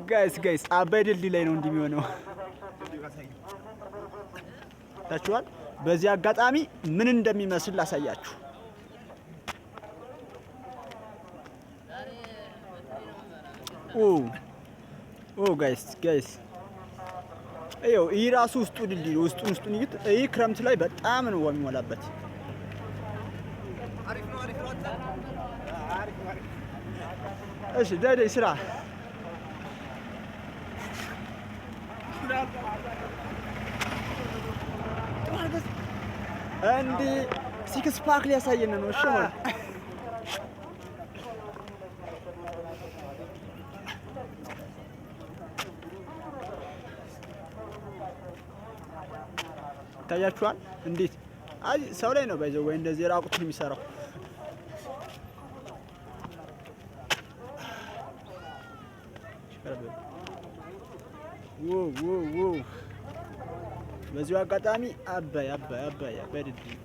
ጋይስ አባይ ድልድይ ላይ ነው እንዲህ የሚሆነው ታችኋል። በዚህ አጋጣሚ ምን እንደሚመስል ላሳያችሁ። ኦ ጋይስ ይኸው ይህ ራሱ ውስጡ ድልድይ ነው። ውስጡን ይዩት። ይህ ክረምት ላይ በጣም ነው የሚሞላበት። እሺ ዳይ ስራ እንዲ ሲክስ ፓክ ሊያሳየን ነው። እሺ ታያችኋል እንዴት አይ ሰው ላይ ነው ባይዘው ወይ እንደዚህ ራቁቱን የሚሰራው። ው በዚሁ አጋጣሚ አባይ ድልድይ